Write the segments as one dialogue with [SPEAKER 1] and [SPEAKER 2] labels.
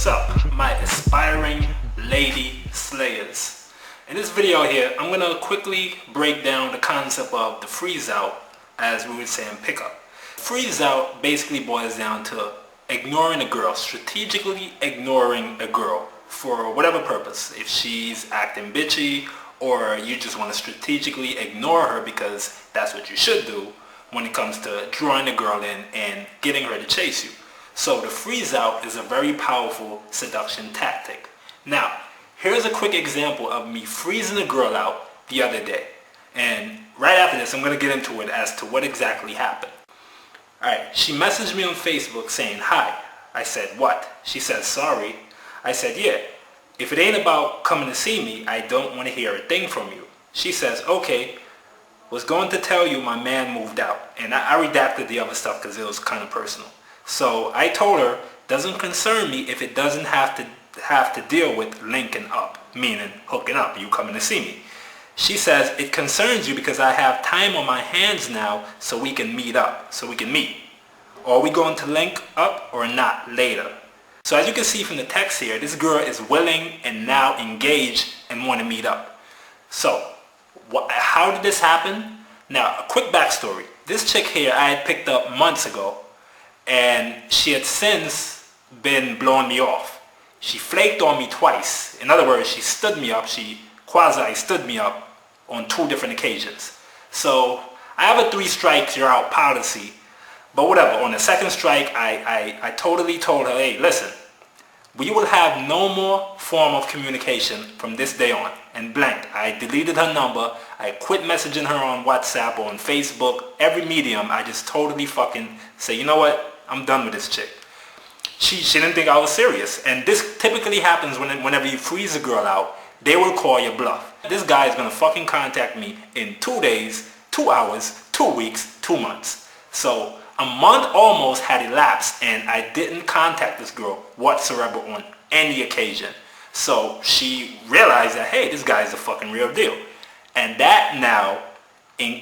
[SPEAKER 1] What's up, my aspiring lady slayers? In this video here, I'm going to quickly break down the concept of the freeze out, as we would say in pickup. Freeze out basically boils down to ignoring a girl, strategically ignoring a girl for whatever purpose. If she's acting bitchy, or you just want to strategically ignore her because that's what you should do when it comes to drawing a girl in and getting her to chase you. So the freeze out is a very powerful seduction tactic. Now, here's a quick example of me freezing a girl out the other day. And right after this, I'm going to get into it as to what exactly happened. Alright, she messaged me on Facebook saying, "Hi." I said, "What?" She said, "Sorry." I said, "Yeah, if it ain't about coming to see me, I don't want to hear a thing from you." She says, "Okay, was going to tell you my man moved out." And I redacted the other stuff because it was kind of personal. So I told her, doesn't concern me if it doesn't have to deal with linking up, meaning hooking up, you coming to see me. She says, "It concerns you because I have time on my hands now so we can meet up, so we can meet. Are we going to link up or not later?" So as you can see from the text here, this girl is willing and now engaged and want to meet up. So how did this happen? Now, a quick backstory. This chick here I had picked up months ago, and she had since been blowing me off. She flaked on me twice. In other words, she stood me up. She quasi-stood me up on 2 different occasions. So I have a 3 strikes you're out policy. But whatever, on the 2nd strike, I totally told her, "Hey, listen, we will have no more form of communication from this day on." And blank. I deleted her number. I quit messaging her on WhatsApp or on Facebook. Every medium, I just totally fucking say, you know what? I'm done with this chick. She didn't think I was serious. And this typically happens whenever you freeze a girl out. They will call your bluff. This guy is going to fucking contact me in 2 days, 2 hours, 2 weeks, 2 months. So a month almost had elapsed and I didn't contact this girl whatsoever on any occasion. So she realized that, hey, this guy is a fucking real deal. And that now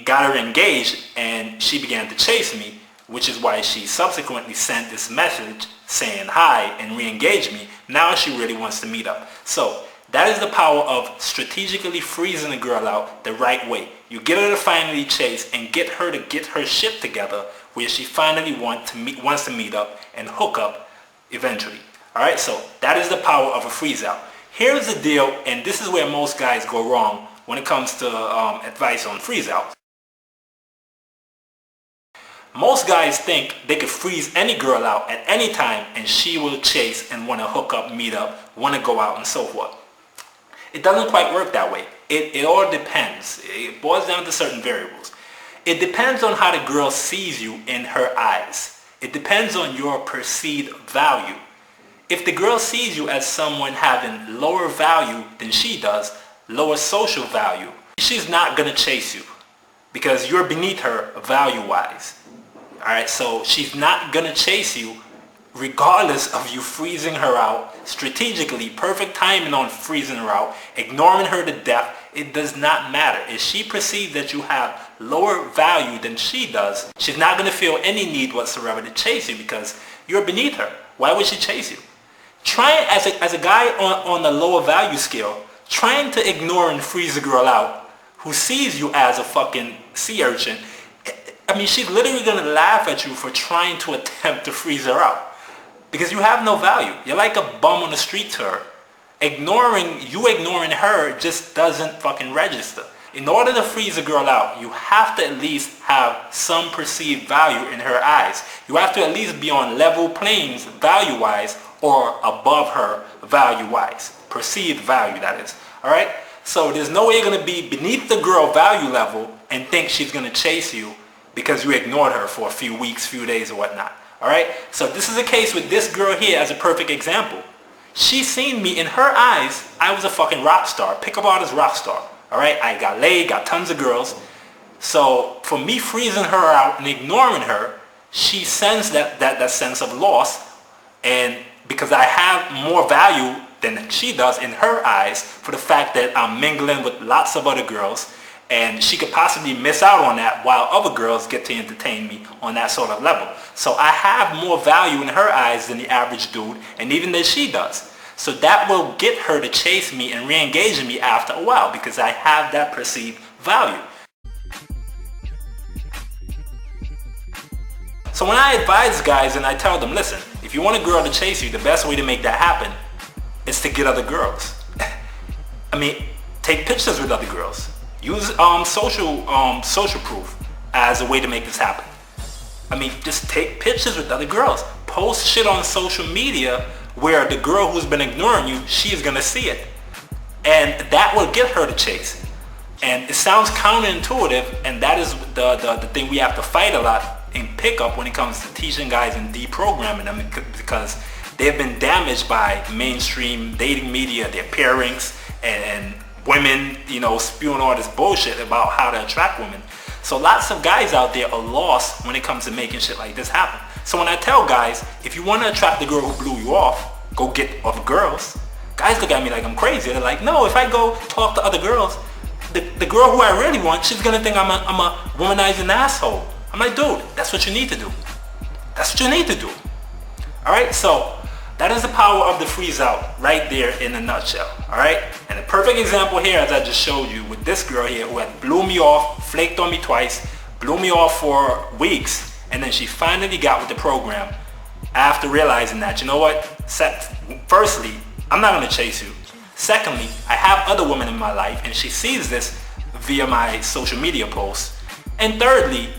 [SPEAKER 1] got her engaged, and she began to chase me, which is why she subsequently sent this message saying hi and re-engaged me. Now she really wants to meet up. So that is the power of strategically freezing a girl out the right way. You get her to finally chase and get her to get her shit together where she finally wants to meet up and hook up eventually. Alright, so that is the power of a freeze out. Here's the deal, and this is where most guys go wrong when it comes to advice on freeze out. Most guys think they could freeze any girl out at any time and she will chase and want to hook up, meet up, want to go out and so forth. It doesn't quite work that way. It all depends. It boils down to certain variables. It depends on how the girl sees you in her eyes. It depends on your perceived value. If the girl sees you as someone having lower value than she does, lower social value, she's not going to chase you because you're beneath her value-wise. Alright, so she's not going to chase you regardless of you freezing her out strategically, perfect timing on freezing her out, ignoring her to death. It does not matter. If she perceives that you have lower value than she does, she's not going to feel any need whatsoever to chase you because you're beneath her. Why would she chase you? Trying as a guy on the lower value scale, trying to ignore and freeze a girl out who sees you as a fucking sea urchin, I mean, she's literally going to laugh at you for trying to attempt to freeze her out. Because you have no value. You're like a bum on the street to her. Ignoring her just doesn't fucking register. In order to freeze a girl out, you have to at least have some perceived value in her eyes. You have to at least be on level planes value-wise or above her value-wise. Perceived value, that is. Alright? So there's no way you're going to be beneath the girl value level and think she's going to chase you because you ignored her for a few weeks, few days or whatnot. Alright? So this is the case with this girl here as a perfect example. She seen me, in her eyes, I was a fucking rock star. Pickup artist rock star. Alright? I got laid, got tons of girls. So for me freezing her out and ignoring her, she sensed that sense of loss. And because I have more value than she does in her eyes for the fact that I'm mingling with lots of other girls and she could possibly miss out on that while other girls get to entertain me on that sort of level. So I have more value in her eyes than the average dude, and even than she does. So that will get her to chase me and re-engage me after a while because I have that perceived value. So when I advise guys and I tell them, listen, if you want a girl to chase you, the best way to make that happen is to get other girls. I mean, take pictures with other girls. Use social proof as a way to make this happen. I mean, just take pictures with other girls. Post shit on social media where the girl who's been ignoring you, she is going to see it. And that will get her to chase. And it sounds counterintuitive, and that is the thing we have to fight a lot in pickup when it comes to teaching guys and deprogramming them, because they've been damaged by mainstream dating media, their pairings, and women, you know, spewing all this bullshit about how to attract women. So lots of guys out there are lost when it comes to making shit like this happen. So when I tell guys, if you want to attract the girl who blew you off, go get other girls. Guys look at me like I'm crazy. They're like, no, if I go talk to other girls, the girl who I really want, she's gonna think I'm a womanizing asshole. I'm like, dude, that's what you need to do. That's what you need to do. Alright, so that is the power of the Freezeout right there in a nutshell. Alright, and a perfect example here, as I just showed you, with this girl here who had blew me off, flaked on me twice, blew me off for weeks, and then she finally got with the program after realizing that, you know what, firstly, I'm not going to chase you. Secondly, I have other women in my life, and she sees this via my social media posts. And thirdly,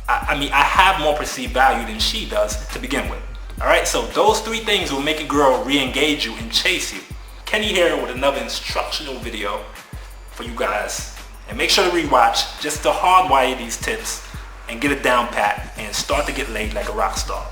[SPEAKER 1] I mean, I have more perceived value than she does to begin with. Alright, so those three things will make a girl re-engage you and chase you. Kenny here with another instructional video for you guys. And make sure to rewatch just to hardwire these tips and get it down pat and start to get laid like a rock star.